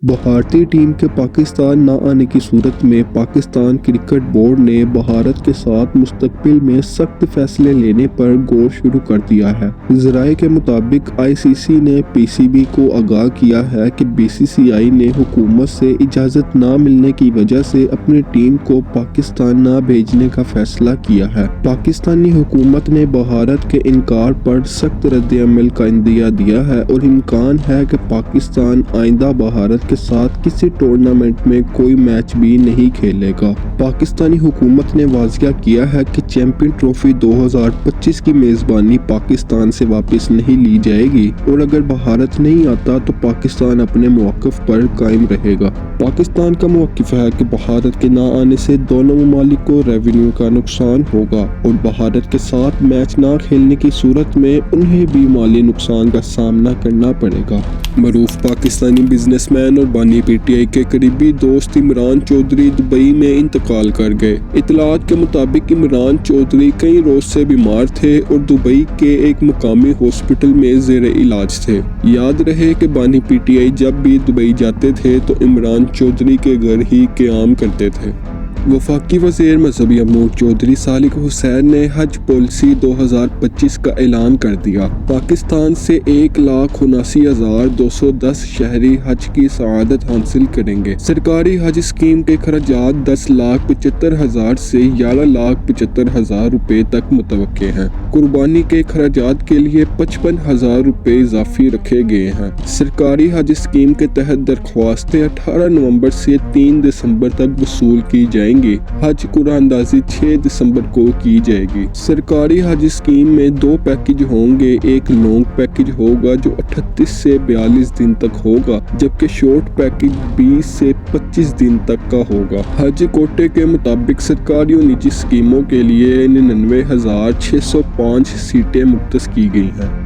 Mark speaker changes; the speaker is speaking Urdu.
Speaker 1: بھارتی ٹیم کے پاکستان نہ آنے کی صورت میں پاکستان کرکٹ بورڈ نے بھارت کے ساتھ مستقبل میں سخت فیصلے لینے پر غور شروع کر دیا ہے۔ ذرائع کے مطابق آئی سی سی نے پی سی بی کو آگاہ کیا ہے کہ بی سی سی آئی نے حکومت سے اجازت نہ ملنے کی وجہ سے اپنی ٹیم کو پاکستان نہ بھیجنے کا فیصلہ کیا ہے۔ پاکستانی حکومت نے بھارت کے انکار پر سخت رد عمل کا عندیہ دیا ہے اور امکان ہے کہ پاکستان آئندہ بھارت کے ساتھ کسی ٹورنامنٹ میں کوئی میچ بھی نہیں کھیلے گا۔ پاکستانی حکومت نے واضح کیا ہے کہ چیمپئن ٹرافی 2025 کی میزبانی پاکستان سے واپس نہیں لی جائے گی اور اگر بھارت نہیں آتا تو پاکستان اپنے موقف پر قائم رہے گا۔ پاکستان کا موقف ہے کہ بھارت کے نہ آنے سے دونوں ممالک کو ریونیو کا نقصان ہوگا اور بھارت کے ساتھ میچ نہ کھیلنے کی صورت میں انہیں بھی مالی نقصان کا سامنا کرنا پڑے گا۔ معروف پاکستانی بزنس مین اور بانی پی ٹی آئی کے قریبی دوست عمران چودھری دبئی میں انتقال کر گئے۔ اطلاعات کے مطابق عمران چودھری کئی روز سے بیمار تھے اور دبئی کے ایک مقامی ہاسپٹل میں زیر علاج تھے۔ یاد رہے کہ بانی پی ٹی آئی جب بھی دبئی جاتے تھے تو عمران چودھری کے گھر ہی قیام کرتے تھے۔ وفاقی وزیر مذہبی امور چودھری صالح حسین نے حج پالیسی 2025 کا اعلان کر دیا۔ پاکستان سے 1,79,210 شہری حج کی سعادت حاصل کریں گے۔ سرکاری حج اسکیم کے خراجات 10,75,000 سے 11,75,000 روپے تک متوقع ہیں۔ قربانی کے خراجات کے لیے 55,000 روپے اضافی رکھے گئے ہیں۔ سرکاری حج اسکیم کے تحت درخواستیں 18 نومبر سے 3 دسمبر تک وصول کی جائیں گی۔ حج قرعہ اندازی 6 دسمبر کو کی جائے گی۔ سرکاری حج اسکیم میں 2 پیکج ہوں گے۔ ایک لانگ پیکج ہوگا جو 38 سے 42 دن تک ہوگا جبکہ شارٹ پیکج 20 سے 25 دن تک کا ہوگا۔ حج کوٹے کے مطابق سرکاری اور نجی اسکیموں کے لیے 99,605 سیٹیں مختص کی گئی ہیں۔